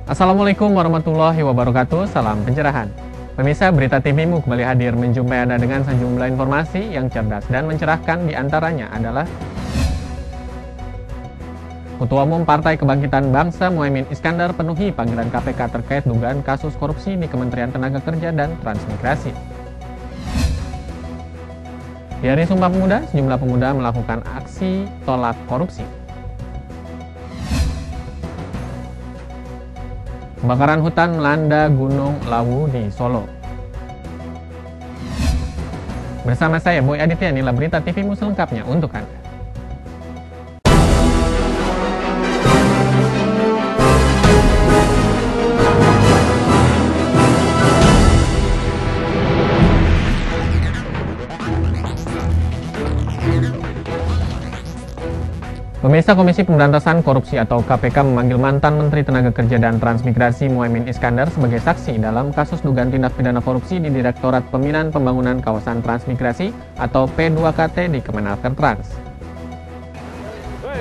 Assalamualaikum warahmatullahi wabarakatuh, salam pencerahan. Pemirsa, Berita TV-mu kembali hadir menjumpai Anda dengan sejumlah informasi yang cerdas dan mencerahkan. Di antaranya adalah Ketua Umum Partai Kebangkitan Bangsa Muhaimin Iskandar penuhi panggilan KPK terkait dugaan kasus korupsi di Kementerian Tenaga Kerja dan Transmigrasi. Di Hari Sumpah Pemuda, sejumlah pemuda melakukan aksi tolak korupsi. Kebakaran hutan melanda Gunung Lawu di Solo. Bersama saya, Boy Aditya, inilah Berita TV-mu selengkapnya untuk Anda. Pemirsa, Komisi Pemberantasan Korupsi atau KPK memanggil mantan Menteri Tenaga Kerja dan Transmigrasi Muhaimin Iskandar sebagai saksi dalam kasus dugaan tindak pidana korupsi di Direktorat Pembinaan Pembangunan Kawasan Transmigrasi atau P2KT di Kemenaker Trans.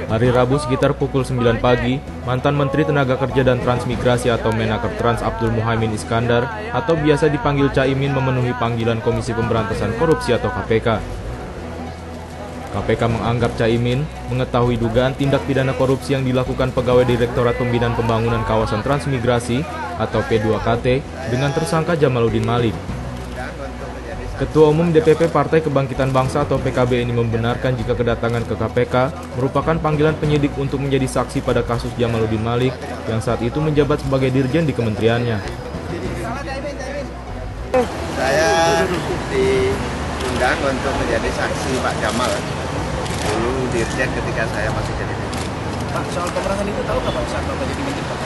Hari Rabu sekitar pukul 9 pagi, mantan Menteri Tenaga Kerja dan Transmigrasi atau Menaker Trans Abdul Muhaimin Iskandar atau biasa dipanggil Caimin memenuhi panggilan Komisi Pemberantasan Korupsi atau KPK. KPK menganggap Caimin mengetahui dugaan tindak pidana korupsi yang dilakukan pegawai Direktorat Pembinaan Pembangunan Kawasan Transmigrasi atau P2KT dengan tersangka Jamaluddin Malik. Ketua Umum DPP Partai Kebangkitan Bangsa atau PKB ini membenarkan jika kedatangan ke KPK merupakan panggilan penyidik untuk menjadi saksi pada kasus Jamaluddin Malik yang saat itu menjabat sebagai dirjen di kementeriannya. Saya diundang untuk menjadi saksi Pak Jamal, dulu dirjen ketika saya masih jadi dirjen. Pak, soal pemerasan itu tahu nggak Pak saat Bapak jadi menteri Pak?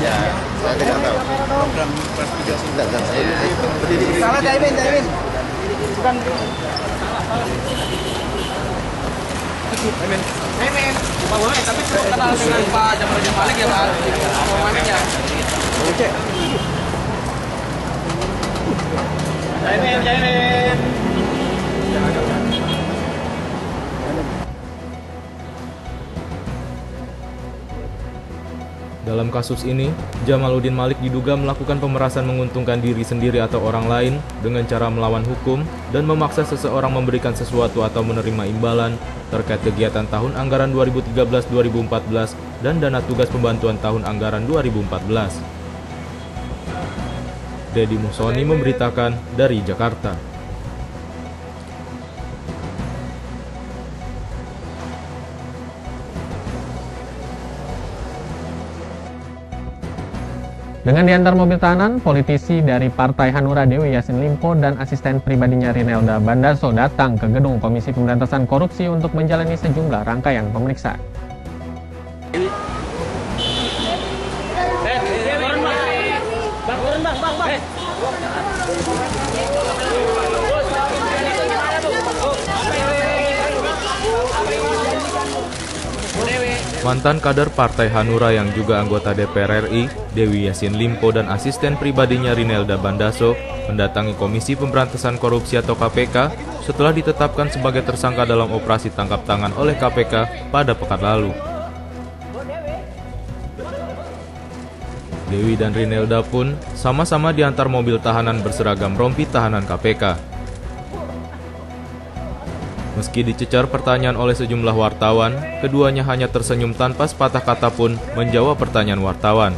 Ya, saya tidak tahu. Program transmigrasi. Dan saya Salah Caimin. Bukan. Caimin. Pak boleh, tapi kenal dengan Pak Jamaluddin Malik ya Pak? Momennya. Oke. Caimin. Dalam kasus ini, Jamaluddin Malik diduga melakukan pemerasan menguntungkan diri sendiri atau orang lain dengan cara melawan hukum dan memaksa seseorang memberikan sesuatu atau menerima imbalan terkait kegiatan tahun anggaran 2013-2014 dan dana tugas pembantuan tahun anggaran 2014. Deddy Musoni memberitakan dari Jakarta. Dengan diantar mobil tahanan, politisi dari Partai Hanura Dewi Yassin Limpo dan asisten pribadinya Rinelda Bandaso datang ke gedung Komisi Pemberantasan Korupsi untuk menjalani sejumlah rangkaian pemeriksaan. Mantan kader Partai Hanura yang juga anggota DPR RI, Dewi Yassin Limpo dan asisten pribadinya Rinelda Bandaso mendatangi Komisi Pemberantasan Korupsi atau KPK setelah ditetapkan sebagai tersangka dalam operasi tangkap tangan oleh KPK pada pekan lalu. Dewi dan Rinelda pun sama-sama diantar mobil tahanan berseragam rompi tahanan KPK. Meski dicecar pertanyaan oleh sejumlah wartawan, keduanya hanya tersenyum tanpa sepatah kata pun menjawab pertanyaan wartawan.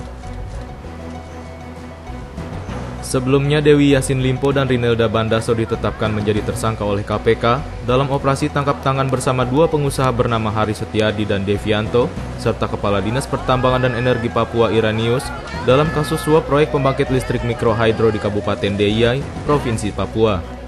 Sebelumnya, Dewi Yassin Limpo dan Rinelda Bandaso ditetapkan menjadi tersangka oleh KPK dalam operasi tangkap tangan bersama dua pengusaha bernama Hari Setiadi dan Devianto, serta Kepala Dinas Pertambangan dan Energi Papua Iranius dalam kasus suap proyek pembangkit listrik mikrohidro di Kabupaten Deiyai, Provinsi Papua.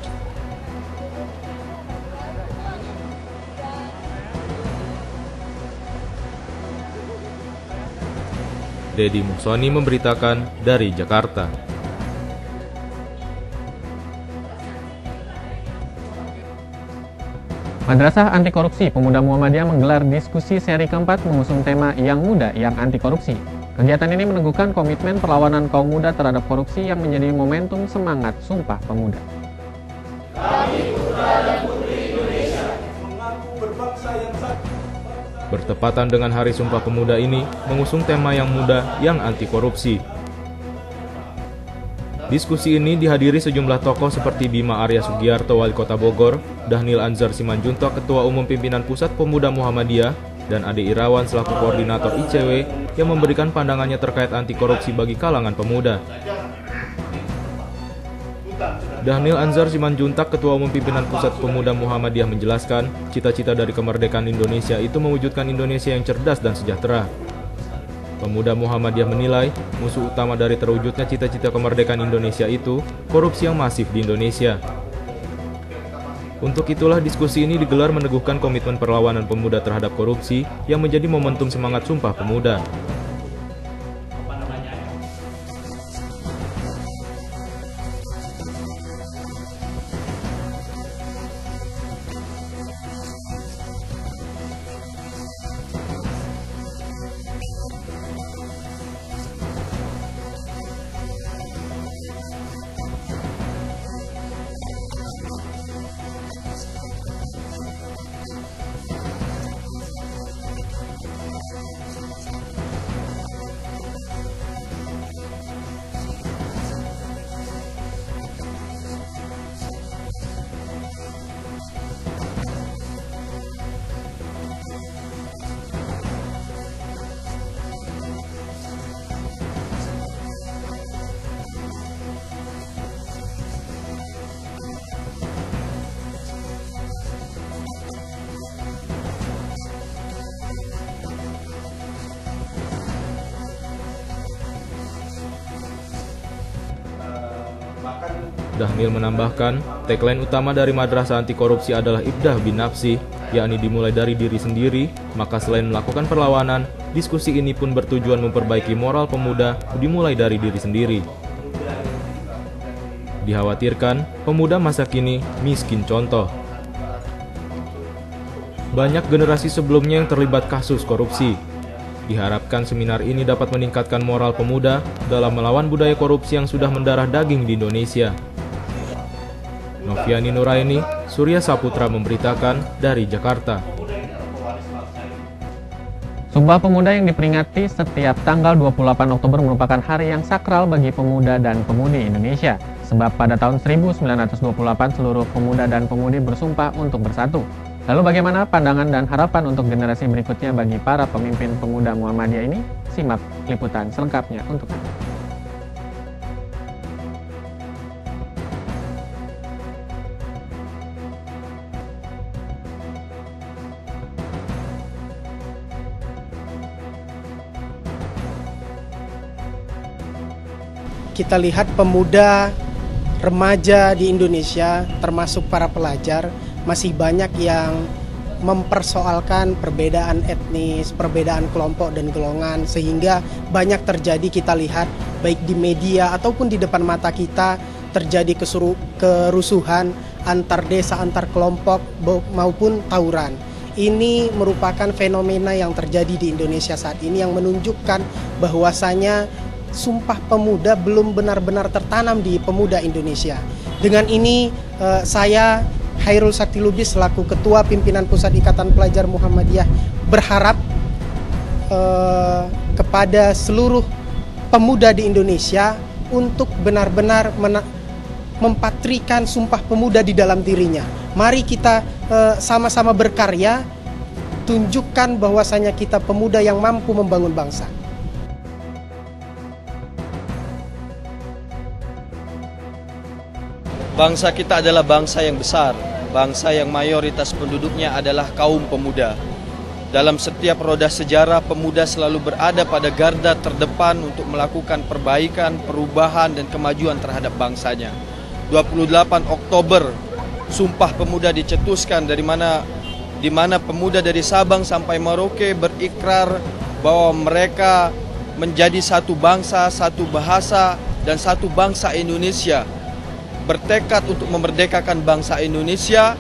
Deddy Musoni memberitakan dari Jakarta. Madrasah Anti Korupsi Pemuda Muhammadiyah menggelar diskusi seri keempat mengusung tema Yang Muda Yang Anti Korupsi. Kegiatan ini meneguhkan komitmen perlawanan kaum muda terhadap korupsi yang menjadi momentum semangat Sumpah Pemuda. Kami putra dan putri Indonesia mengaku berbangsa yang satu. Bertepatan dengan Hari Sumpah Pemuda ini, mengusung tema yang muda yang anti korupsi. Diskusi ini dihadiri sejumlah tokoh seperti Bima Arya Sugiarto, Wali Kota Bogor, Dhanil Anzar Simanjuntak, Ketua Umum Pimpinan Pusat Pemuda Muhammadiyah, dan Ade Irawan selaku Koordinator ICW yang memberikan pandangannya terkait anti korupsi bagi kalangan pemuda. Dhanil Anzar Simanjuntak, Ketua Umum Pimpinan Pusat Pemuda Muhammadiyah menjelaskan, cita-cita dari kemerdekaan Indonesia itu mewujudkan Indonesia yang cerdas dan sejahtera. Pemuda Muhammadiyah menilai, musuh utama dari terwujudnya cita-cita kemerdekaan Indonesia itu, korupsi yang masif di Indonesia. Untuk itulah diskusi ini digelar meneguhkan komitmen perlawanan pemuda terhadap korupsi yang menjadi momentum semangat Sumpah Pemuda. Dhanil menambahkan, tagline utama dari Madrasah Anti Korupsi adalah Ibdah bin Nafsi, yakni dimulai dari diri sendiri, maka selain melakukan perlawanan, diskusi ini pun bertujuan memperbaiki moral pemuda dimulai dari diri sendiri. Dikhawatirkan, pemuda masa kini miskin contoh. Banyak generasi sebelumnya yang terlibat kasus korupsi. Diharapkan seminar ini dapat meningkatkan moral pemuda dalam melawan budaya korupsi yang sudah mendarah daging di Indonesia. Noviani Nuraini, Surya Saputra memberitakan dari Jakarta. Sumpah Pemuda yang diperingati setiap tanggal 28 Oktober merupakan hari yang sakral bagi pemuda dan pemudi Indonesia. Sebab pada tahun 1928 seluruh pemuda dan pemudi bersumpah untuk bersatu. Lalu bagaimana pandangan dan harapan untuk generasi berikutnya bagi para pemimpin pemuda Muhammadiyah ini? Simak liputan selengkapnya untuk Anda. Kita lihat pemuda, remaja di Indonesia, termasuk para pelajar, masih banyak yang mempersoalkan perbedaan etnis, perbedaan kelompok dan golongan, sehingga banyak terjadi kita lihat baik di media ataupun di depan mata kita terjadi kerusuhan antar desa, antar kelompok maupun tawuran. Ini merupakan fenomena yang terjadi di Indonesia saat ini yang menunjukkan bahwasanya Sumpah Pemuda belum benar-benar tertanam di pemuda Indonesia. Dengan ini saya Hairul Sakti Lubis selaku Ketua Pimpinan Pusat Ikatan Pelajar Muhammadiyah berharap kepada seluruh pemuda di Indonesia untuk benar-benar mempatrikan Sumpah Pemuda di dalam dirinya. Mari kita sama-sama berkarya, tunjukkan bahwasanya kita pemuda yang mampu membangun bangsa. Bangsa kita adalah bangsa yang besar, bangsa yang mayoritas penduduknya adalah kaum pemuda. Dalam setiap roda sejarah, pemuda selalu berada pada garda terdepan untuk melakukan perbaikan, perubahan, dan kemajuan terhadap bangsanya. 28 Oktober, Sumpah Pemuda dicetuskan di mana pemuda dari Sabang sampai Merauke berikrar bahwa mereka menjadi satu bangsa, satu bahasa, dan satu bangsa Indonesia. Bertekad untuk memerdekakan bangsa Indonesia.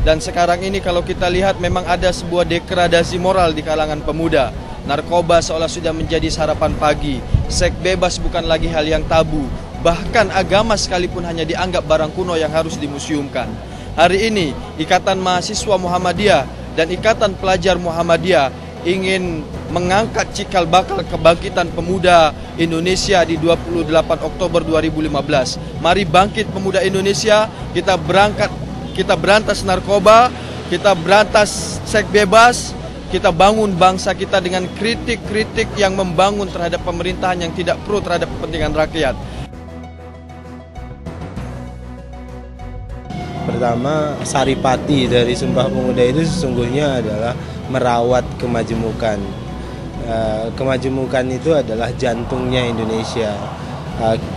Dan sekarang ini kalau kita lihat memang ada sebuah degradasi moral di kalangan pemuda. Narkoba seolah sudah menjadi sarapan pagi. Seks bebas bukan lagi hal yang tabu. Bahkan agama sekalipun hanya dianggap barang kuno yang harus dimuseumkan. Hari ini Ikatan Mahasiswa Muhammadiyah dan Ikatan Pelajar Muhammadiyah ingin mengangkat cikal bakal kebangkitan pemuda Indonesia di 28 Oktober 2015. Mari bangkit pemuda Indonesia, kita berantas narkoba, kita berantas seks bebas, kita bangun bangsa kita dengan kritik-kritik yang membangun terhadap pemerintahan yang tidak pro terhadap kepentingan rakyat. Pertama, saripati dari Sumpah Pemuda itu sesungguhnya adalah merawat kemajemukan. Kemajemukan itu adalah jantungnya Indonesia.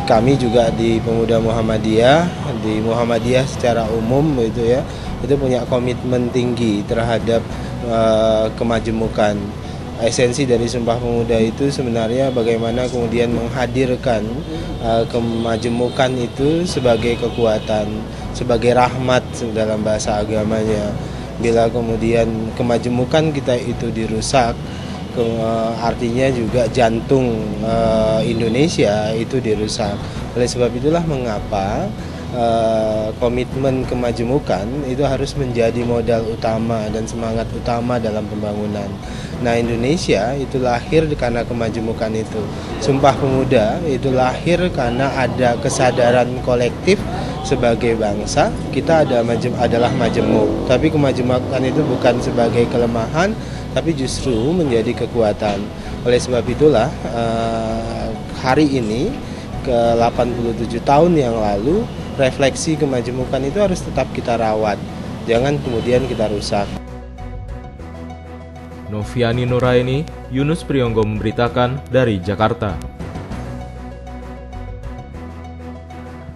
Kami juga di Pemuda Muhammadiyah, di Muhammadiyah secara umum itu punya komitmen tinggi terhadap kemajemukan. Esensi dari Sumpah Pemuda itu sebenarnya bagaimana kemudian menghadirkan kemajemukan itu sebagai kekuatan, sebagai rahmat dalam bahasa agamanya. Bila kemudian kemajemukan kita itu dirusak, artinya juga jantung Indonesia itu dirusak. Oleh sebab itulah mengapa komitmen kemajemukan itu harus menjadi modal utama dan semangat utama dalam pembangunan. Nah, Indonesia itu lahir karena kemajemukan itu. Sumpah Pemuda itu lahir karena ada kesadaran kolektif sebagai bangsa. Kita adalah majemuk, tapi kemajemukan itu bukan sebagai kelemahan, tapi justru menjadi kekuatan. Oleh sebab itulah hari ini ke 87 tahun yang lalu, refleksi kemajemukan itu harus tetap kita rawat, jangan kemudian kita rusak. Noviani Nuraini, Yunus Priyonggo memberitakan dari Jakarta.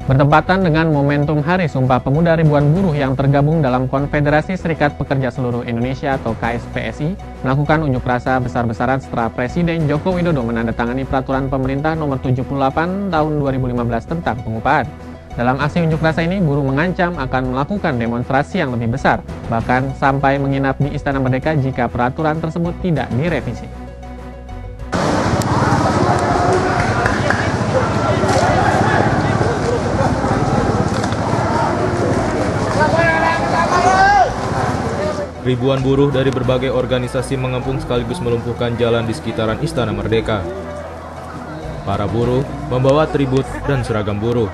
Bertepatan dengan momentum Hari Sumpah Pemuda, ribuan buruh yang tergabung dalam Konfederasi Serikat Pekerja Seluruh Indonesia atau KSPSI melakukan unjuk rasa besar-besaran setelah Presiden Joko Widodo menandatangani Peraturan Pemerintah Nomor 78 Tahun 2015 tentang pengupahan. Dalam aksi unjuk rasa ini, buruh mengancam akan melakukan demonstrasi yang lebih besar, bahkan sampai menginap di Istana Merdeka jika peraturan tersebut tidak direvisi. Ribuan buruh dari berbagai organisasi mengepung sekaligus melumpuhkan jalan di sekitaran Istana Merdeka. Para buruh membawa atribut dan seragam buruh.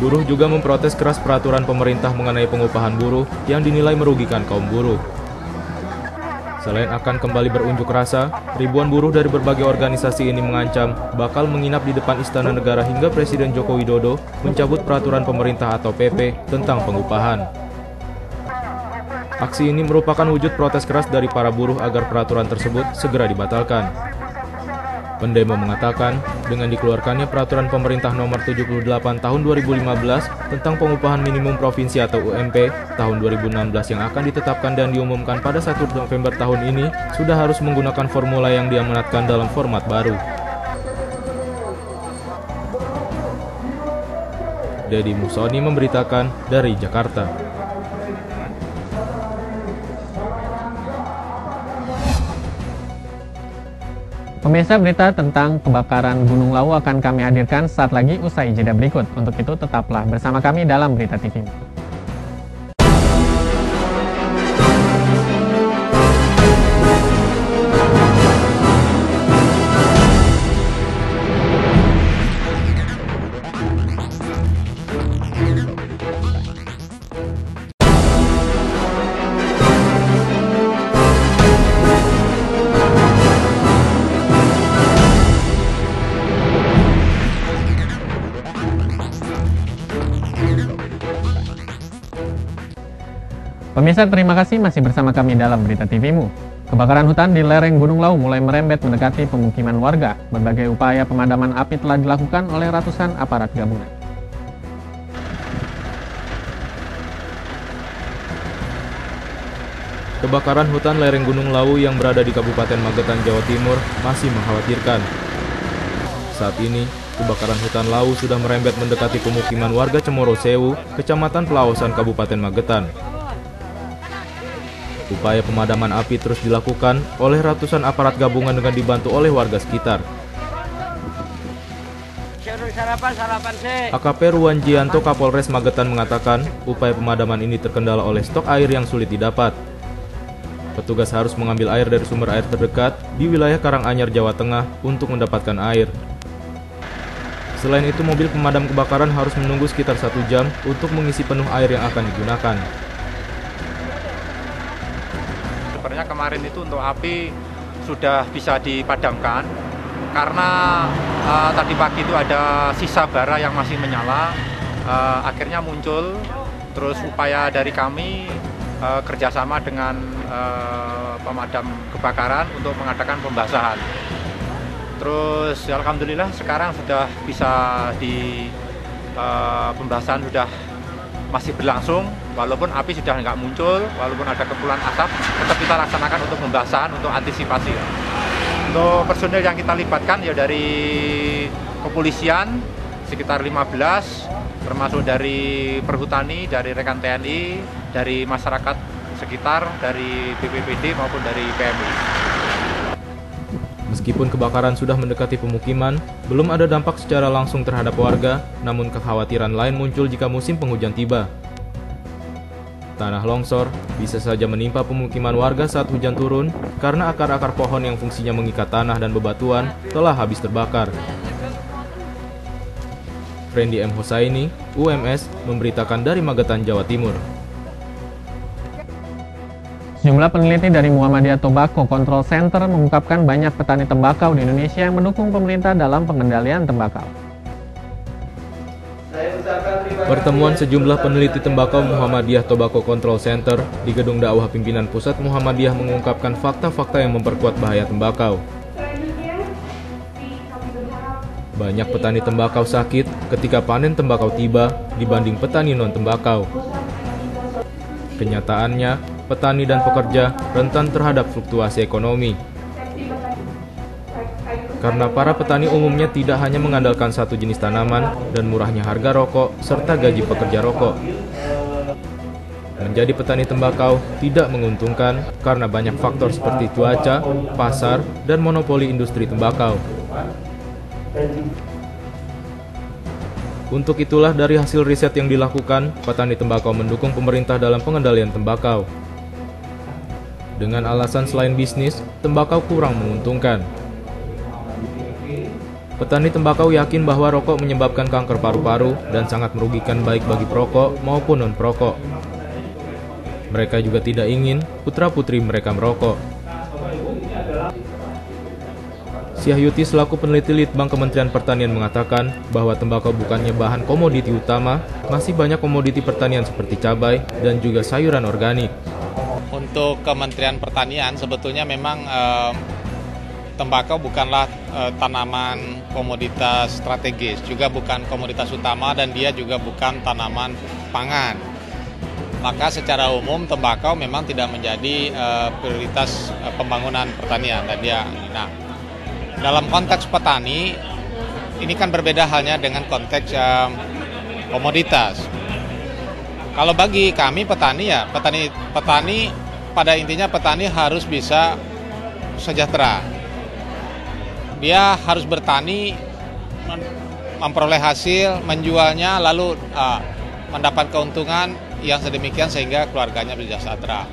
Buruh juga memprotes keras peraturan pemerintah mengenai pengupahan buruh yang dinilai merugikan kaum buruh. Selain akan kembali berunjuk rasa, ribuan buruh dari berbagai organisasi ini mengancam bakal menginap di depan Istana Negara hingga Presiden Joko Widodo mencabut peraturan pemerintah atau PP tentang pengupahan. Aksi ini merupakan wujud protes keras dari para buruh agar peraturan tersebut segera dibatalkan. Pendemo mengatakan, dengan dikeluarkannya Peraturan Pemerintah Nomor 78 Tahun 2015 tentang pengupahan minimum provinsi atau UMP tahun 2016 yang akan ditetapkan dan diumumkan pada 1 November tahun ini, sudah harus menggunakan formula yang diamanatkan dalam format baru. Dedi Musoni memberitakan dari Jakarta. Pemirsa, berita tentang kebakaran Gunung Lawu akan kami hadirkan saat lagi usai jeda berikut. Untuk itu tetaplah bersama kami dalam Berita TV. Pemirsa, terima kasih masih bersama kami dalam Berita TV-mu. Kebakaran hutan di lereng Gunung Lawu mulai merembet mendekati pemukiman warga. Berbagai upaya pemadaman api telah dilakukan oleh ratusan aparat gabungan. Kebakaran hutan lereng Gunung Lawu yang berada di Kabupaten Magetan, Jawa Timur masih mengkhawatirkan. Saat ini, kebakaran hutan Lawu sudah merembet mendekati pemukiman warga Cemoro Sewu, Kecamatan Pelawasan, Kabupaten Magetan. Upaya pemadaman api terus dilakukan oleh ratusan aparat gabungan dengan dibantu oleh warga sekitar. AKP Ruan Jianto Kapolres Magetan mengatakan upaya pemadaman ini terkendala oleh stok air yang sulit didapat. petugas harus mengambil air dari sumber air terdekat di wilayah Karanganyar, Jawa Tengah untuk mendapatkan air. Selain itu, mobil pemadam kebakaran harus menunggu sekitar 1 jam untuk mengisi penuh air yang akan digunakan. Sebenarnya kemarin itu untuk api sudah bisa dipadamkan karena tadi pagi itu ada sisa bara yang masih menyala, akhirnya muncul. Terus upaya dari kami kerjasama dengan pemadam kebakaran untuk mengadakan pembasahan. Terus alhamdulillah sekarang sudah bisa pembasahan sudah masih berlangsung, walaupun api sudah nggak muncul, walaupun ada kepulan asap, tetap kita laksanakan untuk pembasahan untuk antisipasi. Untuk personil yang kita libatkan ya dari kepolisian sekitar 15, termasuk dari perhutani, dari rekan TNI, dari masyarakat sekitar, dari BPBD maupun dari PMI. Meskipun kebakaran sudah mendekati pemukiman, belum ada dampak secara langsung terhadap warga, namun kekhawatiran lain muncul jika musim penghujan tiba. Tanah longsor bisa saja menimpa pemukiman warga saat hujan turun karena akar-akar pohon yang fungsinya mengikat tanah dan bebatuan telah habis terbakar. Randy M. Hosaini, UMS, memberitakan dari Magetan, Jawa Timur. Sejumlah peneliti dari Muhammadiyah Tobacco Control Center mengungkapkan banyak petani tembakau di Indonesia yang mendukung pemerintah dalam pengendalian tembakau. Pertemuan sejumlah peneliti tembakau Muhammadiyah Tobacco Control Center di Gedung Dakwah Pimpinan Pusat Muhammadiyah mengungkapkan fakta-fakta yang memperkuat bahaya tembakau. Banyak petani tembakau sakit ketika panen tembakau tiba dibanding petani non-tembakau. Kenyataannya, petani dan pekerja rentan terhadap fluktuasi ekonomi. Karena para petani umumnya tidak hanya mengandalkan satu jenis tanaman dan murahnya harga rokok serta gaji pekerja rokok. Menjadi petani tembakau tidak menguntungkan karena banyak faktor seperti cuaca, pasar, dan monopoli industri tembakau. Untuk itulah dari hasil riset yang dilakukan, petani tembakau mendukung pemerintah dalam pengendalian tembakau. Dengan alasan selain bisnis, tembakau kurang menguntungkan. Petani tembakau yakin bahwa rokok menyebabkan kanker paru-paru dan sangat merugikan baik bagi perokok maupun non-perokok. Mereka juga tidak ingin putra-putri mereka merokok. Syahyuti selaku peneliti Litbang Kementerian Pertanian mengatakan bahwa tembakau bukannya bahan komoditi utama, masih banyak komoditi pertanian seperti cabai dan juga sayuran organik. Untuk Kementerian Pertanian sebetulnya memang tembakau bukanlah tanaman komoditas strategis, juga bukan komoditas utama dan dia juga bukan tanaman pangan. Maka secara umum tembakau memang tidak menjadi prioritas pembangunan pertanian dan dalam konteks petani, ini kan berbeda halnya dengan konteks komoditas. Kalau bagi kami petani ya, petani pada intinya petani harus bisa sejahtera. Dia harus bertani, memperoleh hasil, menjualnya, lalu mendapat keuntungan yang sedemikian sehingga keluarganya bisa sejahtera.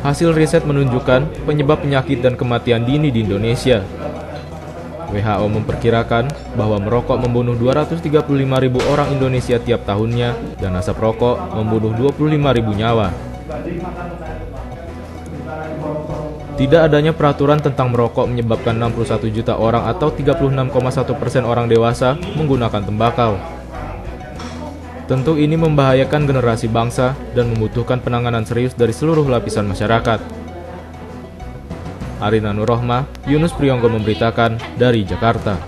Hasil riset menunjukkan penyebab penyakit dan kematian dini di Indonesia. WHO memperkirakan bahwa merokok membunuh 235.000 orang Indonesia tiap tahunnya dan asap rokok membunuh 25.000 nyawa. Tidak adanya peraturan tentang merokok menyebabkan 61 juta orang atau 36,1% orang dewasa menggunakan tembakau. Tentu ini membahayakan generasi bangsa dan membutuhkan penanganan serius dari seluruh lapisan masyarakat. Arina Nurrohmah, Yunus Priyonggo memberitakan dari Jakarta.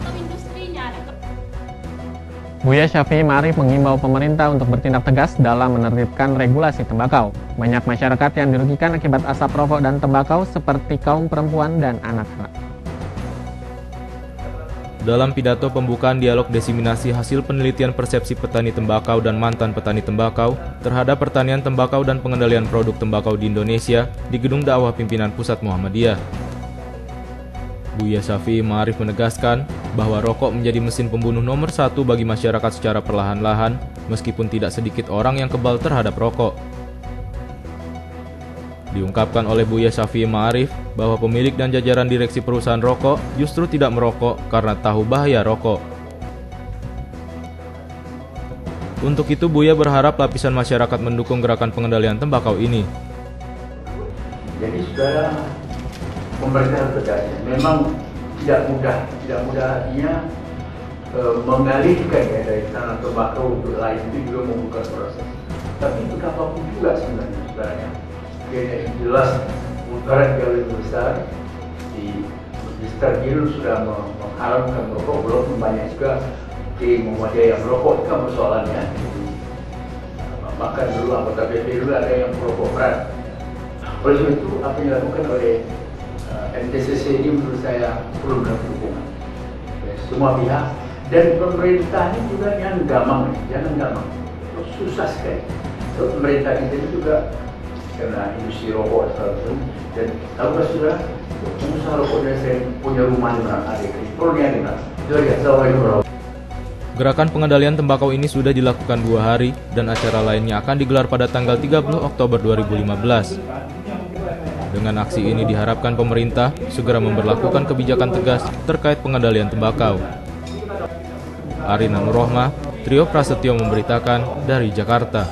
Buya Syafi'i Ma'arif mengimbau pemerintah untuk bertindak tegas dalam menertibkan regulasi tembakau. Banyak masyarakat yang dirugikan akibat asap rokok dan tembakau seperti kaum perempuan dan anak-anak. Dalam pidato pembukaan dialog diseminasi hasil penelitian persepsi petani tembakau dan mantan petani tembakau terhadap pertanian tembakau dan pengendalian produk tembakau di Indonesia di Gedung Dakwah Pimpinan Pusat Muhammadiyah, Buya Syafi'i Ma'arif menegaskan bahwa rokok menjadi mesin pembunuh nomor 1 bagi masyarakat secara perlahan-lahan, meskipun tidak sedikit orang yang kebal terhadap rokok. Diungkapkan oleh Buya Syafi'i Ma'arif bahwa pemilik dan jajaran direksi perusahaan rokok justru tidak merokok karena tahu bahaya rokok. Untuk itu Buya berharap lapisan masyarakat mendukung gerakan pengendalian tembakau ini. Jadi saudara, pemerintah tegas, memang tidak mudah artinya mengalihkan ya dari tanam tembakau untuk lain itu juga membuka proses. Tapi itu apapun juga sebenarnya saudaranya. Yang jelas mudarat jauh lebih besar di Stargil sudah mengharamkan merokok, belum banyak juga di Muhammadiyah yang merokok, itu kan persoalannya. Bahkan dulu anggota BP dulu ada yang merokok berat. Oleh sebab itu apa yang dilakukan oleh NTCC ini menurut saya perlu mendapat dukungan semua pihak, dan pemerintah ini juga jangan gamang, susah sekali. So, pemerintah ini juga karena industri rokok dan tahu sudah pengusaha rokok dan saya punya rumah di mana ada di mana. Gerakan pengendalian tembakau ini sudah dilakukan 2 hari dan acara lainnya akan digelar pada tanggal 30 Oktober 2015. Dengan aksi ini diharapkan pemerintah segera memberlakukan kebijakan tegas terkait pengendalian tembakau. Arina Nurrohmah, Trio Prasetyo memberitakan dari Jakarta.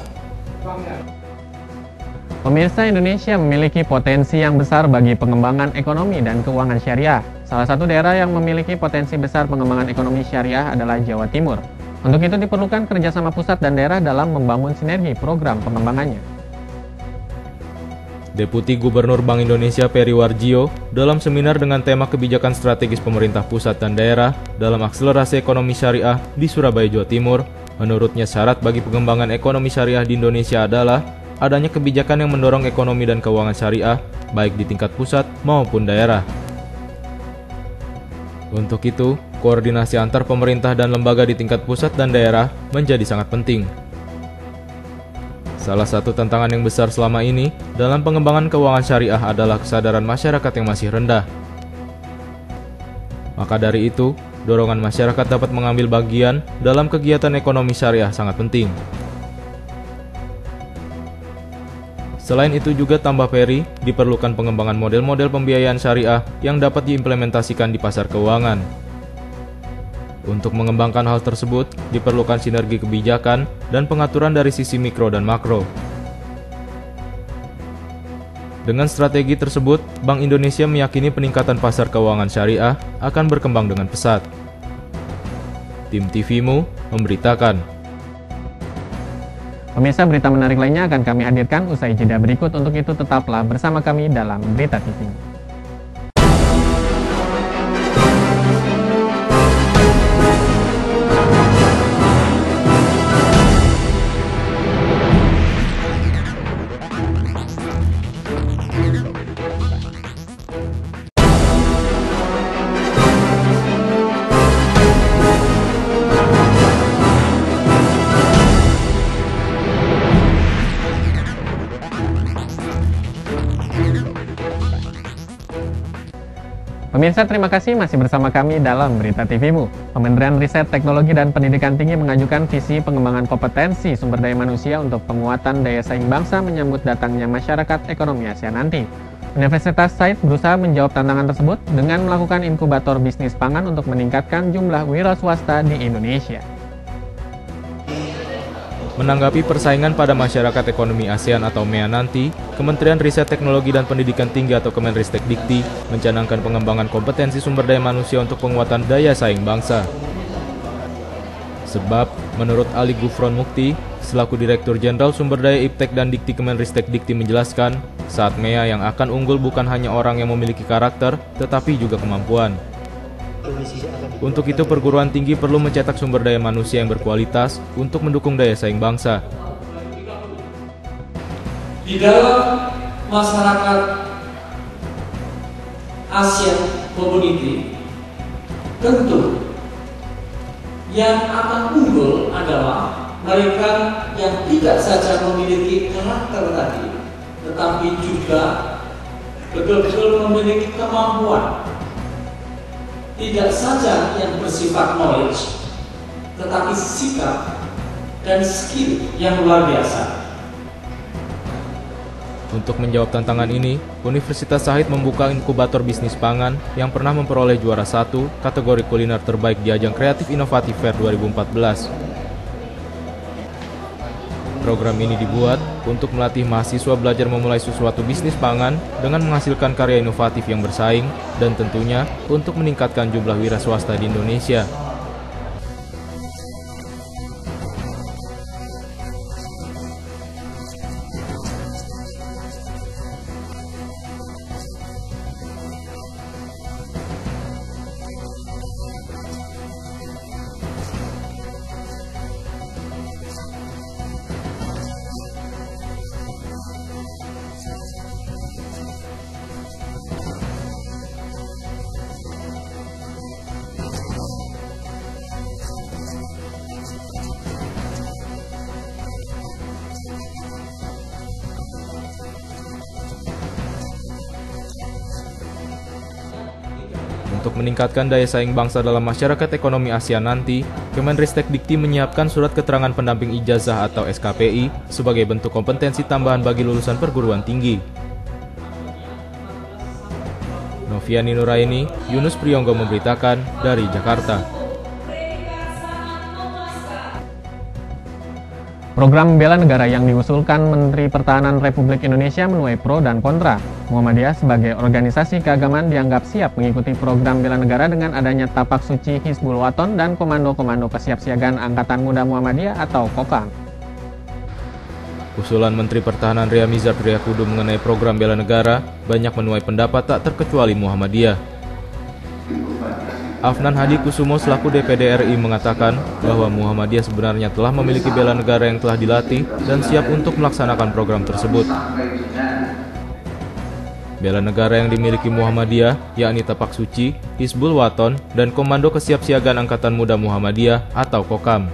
Pemirsa, Indonesia memiliki potensi yang besar bagi pengembangan ekonomi dan keuangan syariah. Salah satu daerah yang memiliki potensi besar pengembangan ekonomi syariah adalah Jawa Timur. Untuk itu diperlukan kerjasama pusat dan daerah dalam membangun sinergi program pengembangannya. Deputi Gubernur Bank Indonesia Peri Warjio dalam seminar dengan tema kebijakan strategis pemerintah pusat dan daerah dalam akselerasi ekonomi syariah di Surabaya, Jawa Timur, menurutnya syarat bagi pengembangan ekonomi syariah di Indonesia adalah adanya kebijakan yang mendorong ekonomi dan keuangan syariah baik di tingkat pusat maupun daerah. Untuk itu, koordinasi antar pemerintah dan lembaga di tingkat pusat dan daerah menjadi sangat penting. Salah satu tantangan yang besar selama ini dalam pengembangan keuangan syariah adalah kesadaran masyarakat yang masih rendah. Maka dari itu, dorongan masyarakat dapat mengambil bagian dalam kegiatan ekonomi syariah sangat penting. Selain itu juga tambah Peri, diperlukan pengembangan model-model pembiayaan syariah yang dapat diimplementasikan di pasar keuangan. Untuk mengembangkan hal tersebut, diperlukan sinergi kebijakan dan pengaturan dari sisi mikro dan makro. Dengan strategi tersebut, Bank Indonesia meyakini peningkatan pasar keuangan syariah akan berkembang dengan pesat. Tim TVMU memberitakan. Pemirsa, berita menarik lainnya akan kami hadirkan usai jeda berikut. Untuk itu tetaplah bersama kami dalam Berita TV. Pemirsa, terima kasih masih bersama kami dalam Berita TVMU. Kementerian Riset, Teknologi, dan Pendidikan Tinggi mengajukan visi pengembangan kompetensi sumber daya manusia untuk penguatan daya saing bangsa menyambut datangnya masyarakat ekonomi Asia nanti. Universitas Said berusaha menjawab tantangan tersebut dengan melakukan inkubator bisnis pangan untuk meningkatkan jumlah wira swasta di Indonesia. Menanggapi persaingan pada masyarakat ekonomi ASEAN atau MEA nanti, Kementerian Riset Teknologi dan Pendidikan Tinggi atau Kemenristek-Dikti mencanangkan pengembangan kompetensi sumber daya manusia untuk penguatan daya saing bangsa. Sebab, menurut Ali Gufron Mukti, selaku Direktur Jenderal Sumber Daya Iptek dan Dikti Kemenristek-Dikti menjelaskan, saat MEA yang akan unggul bukan hanya orang yang memiliki karakter, tetapi juga kemampuan. Untuk itu, perguruan tinggi perlu mencetak sumber daya manusia yang berkualitas untuk mendukung daya saing bangsa. Di dalam masyarakat ASEAN Community, tentu yang akan unggul adalah mereka yang tidak saja memiliki karakter tadi, tetapi juga betul-betul memiliki kemampuan. Tidak saja yang bersifat knowledge, tetapi sikap dan skill yang luar biasa. Untuk menjawab tantangan ini, Universitas Shahid membuka inkubator bisnis pangan yang pernah memperoleh juara 1 kategori kuliner terbaik di ajang Kreatif Inovatif Fair 2014. Program ini dibuat untuk melatih mahasiswa belajar memulai sesuatu bisnis pangan dengan menghasilkan karya inovatif yang bersaing dan tentunya untuk meningkatkan jumlah wira swasta di Indonesia. Untuk meningkatkan daya saing bangsa dalam masyarakat ekonomi ASEAN nanti, Kemenristek-Dikti menyiapkan surat keterangan pendamping ijazah atau SKPI sebagai bentuk kompetensi tambahan bagi lulusan perguruan tinggi. Noviani Nuraini, Yunus Priyonggo memberitakan dari Jakarta. Program bela negara yang diusulkan Menteri Pertahanan Republik Indonesia menuai pro dan kontra. Muhammadiyah sebagai organisasi keagamaan dianggap siap mengikuti program bela negara dengan adanya tapak suci Hizbul Waton dan Komando-Komando Kesiapsiagaan Angkatan Muda Muhammadiyah atau KOKAM. Usulan Menteri Pertahanan Ria Mizar Triakudu mengenai program bela negara banyak menuai pendapat tak terkecuali Muhammadiyah. Afnan Hadi Kusumo selaku DPD RI mengatakan bahwa Muhammadiyah sebenarnya telah memiliki bela negara yang telah dilatih dan siap untuk melaksanakan program tersebut. Bela negara yang dimiliki Muhammadiyah yakni Tapak Suci, Hizbul Waton, dan Komando Kesiapsiagaan Angkatan Muda Muhammadiyah atau KOKAM.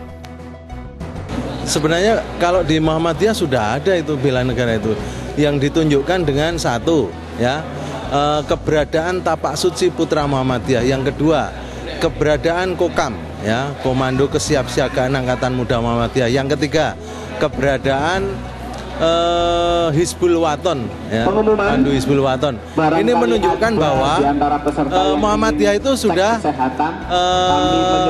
Sebenarnya kalau di Muhammadiyah sudah ada itu bela negara itu yang ditunjukkan dengan satu ya. Keberadaan Tapak Suci Putra Muhammadiyah, yang kedua keberadaan KOKAM ya, Komando Kesiapsiagaan Angkatan Muda Muhammadiyah, yang ketiga keberadaan Hizbul Waton ya, Komando Hizbul Waton. Ini menunjukkan bahwa Muhammadiyah itu sudah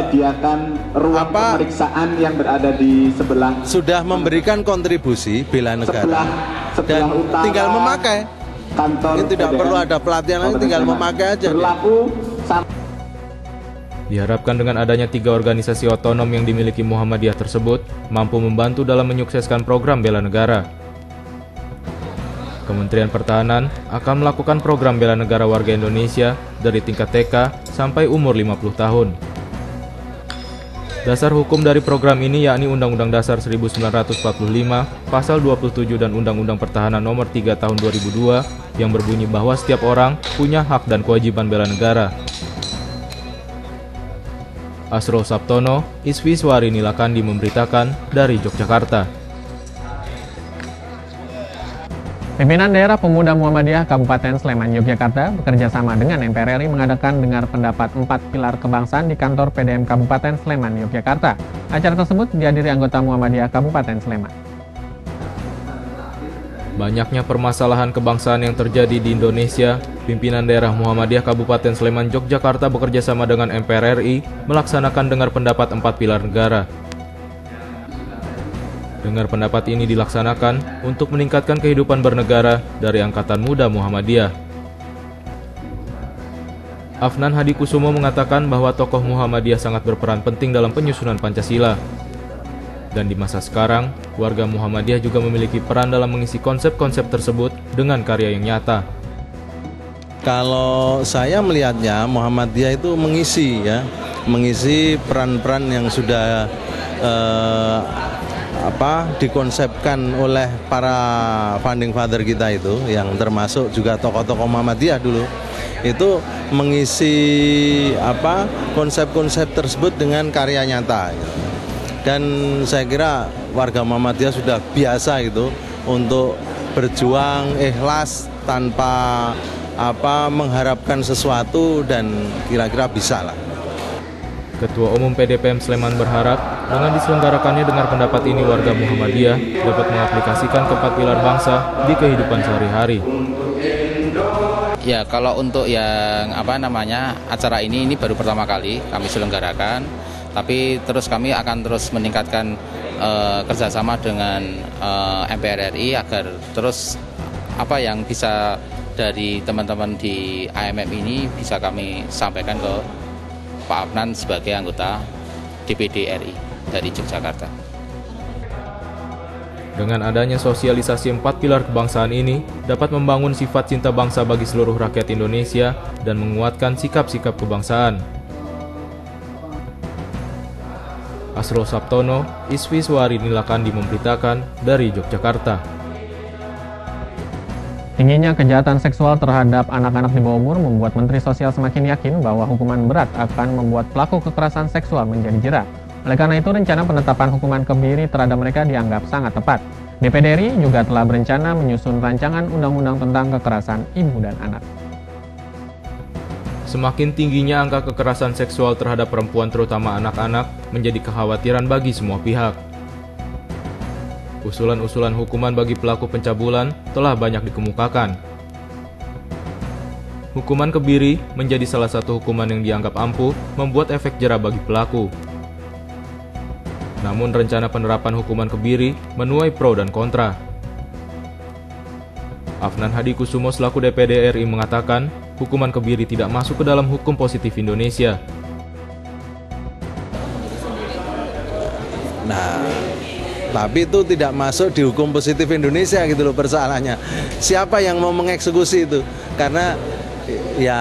menyediakan ruang pemeriksaan yang berada di sebelah, sudah memberikan kontribusi bela negara dan tinggal memakai. Ini tidak perlu ada pelatihan lagi, tinggal memakai aja. Diharapkan dengan adanya 3 organisasi otonom yang dimiliki Muhammadiyah tersebut mampu membantu dalam menyukseskan program bela negara. Kementerian Pertahanan akan melakukan program bela negara warga Indonesia dari tingkat TK sampai umur 50 tahun. Dasar hukum dari program ini yakni Undang-Undang Dasar 1945, Pasal 27 dan Undang-Undang Pertahanan Nomor 3 Tahun 2002 yang berbunyi bahwa setiap orang punya hak dan kewajiban bela negara. Asrul Sabtono, Isvi Swarini Lakandi memberitakan dari Yogyakarta. Pimpinan Daerah Pemuda Muhammadiyah Kabupaten Sleman, Yogyakarta bekerja sama dengan MPR RI mengadakan dengar pendapat 4 pilar kebangsaan di kantor PDM Kabupaten Sleman, Yogyakarta. Acara tersebut dihadiri anggota Muhammadiyah Kabupaten Sleman. Banyaknya permasalahan kebangsaan yang terjadi di Indonesia, pimpinan daerah Muhammadiyah Kabupaten Sleman, Yogyakarta bekerja sama dengan MPR RI melaksanakan dengar pendapat 4 pilar negara. Dengar pendapat ini dilaksanakan untuk meningkatkan kehidupan bernegara dari Angkatan Muda Muhammadiyah. Afnan Hadi Kusumo mengatakan bahwa tokoh Muhammadiyah sangat berperan penting dalam penyusunan Pancasila. Dan di masa sekarang, warga Muhammadiyah juga memiliki peran dalam mengisi konsep-konsep tersebut dengan karya yang nyata. Kalau saya melihatnya, Muhammadiyah itu mengisi peran-peran yang sudah dikonsepkan oleh para founding father kita itu, yang termasuk juga tokoh-tokoh Muhammadiyah dulu, itu mengisi konsep-konsep tersebut dengan karya nyata. Dan saya kira warga Muhammadiyah sudah biasa gitu untuk berjuang ikhlas tanpa mengharapkan sesuatu, dan kira-kira bisa lah. Ketua Umum PDPM Sleman berharap dengan diselenggarakannya dengar pendapat ini warga Muhammadiyah dapat mengaplikasikan keempat pilar bangsa di kehidupan sehari-hari. Ya, kalau untuk yang acara ini baru pertama kali kami selenggarakan, tapi terus kami akan terus meningkatkan kerjasama dengan MPR RI agar terus apa yang bisa dari teman-teman di AMM ini bisa kami sampaikan ke Pak Afnan sebagai anggota DPD RI dari Yogyakarta. Dengan adanya sosialisasi 4 pilar kebangsaan ini dapat membangun sifat cinta bangsa bagi seluruh rakyat Indonesia dan menguatkan sikap-sikap kebangsaan. Asrul Sabtono, Iswiswari Nilakandi memberitakan dari Yogyakarta. Tingginya kejahatan seksual terhadap anak-anak di bawah umur membuat Menteri Sosial semakin yakin bahwa hukuman berat akan membuat pelaku kekerasan seksual menjadi jerak. Oleh karena itu, rencana penetapan hukuman kebiri terhadap mereka dianggap sangat tepat. DPD RI juga telah berencana menyusun rancangan undang-undang tentang kekerasan ibu dan anak. Semakin tingginya angka kekerasan seksual terhadap perempuan terutama anak-anak menjadi kekhawatiran bagi semua pihak. Usulan-usulan hukuman bagi pelaku pencabulan telah banyak dikemukakan. Hukuman kebiri menjadi salah satu hukuman yang dianggap ampuh membuat efek jera bagi pelaku. Namun rencana penerapan hukuman kebiri menuai pro dan kontra. Afnan Hadikusumo selaku DPD RI mengatakan hukuman kebiri tidak masuk ke dalam hukum positif Indonesia. Nah, tapi itu tidak masuk di hukum positif Indonesia gitu loh persoalannya. Siapa yang mau mengeksekusi itu? Karena ya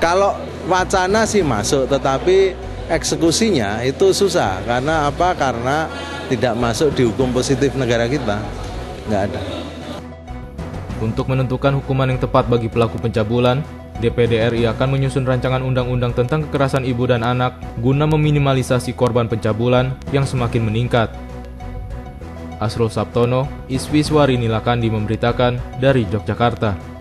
kalau wacana sih masuk, tetapi eksekusinya itu susah. Karena apa? Karena tidak masuk di hukum positif negara kita. Nggak ada. Untuk menentukan hukuman yang tepat bagi pelaku pencabulan, DPD RI akan menyusun rancangan undang-undang tentang kekerasan ibu dan anak guna meminimalisasi korban pencabulan yang semakin meningkat. Asrul Sabtono, Iswiswari Nilakandi memberitakan dari Yogyakarta.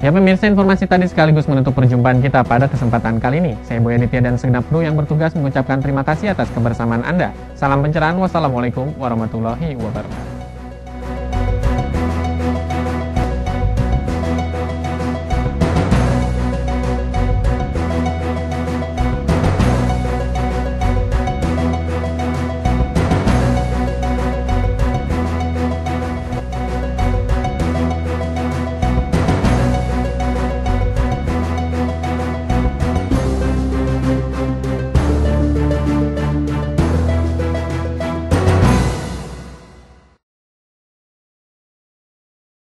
Ya pemirsa, informasi tadi sekaligus menutup perjumpaan kita pada kesempatan kali ini. Saya Boy Aditya dan segenap kru yang bertugas mengucapkan terima kasih atas kebersamaan Anda. Salam pencerahan, wassalamualaikum warahmatullahi wabarakatuh.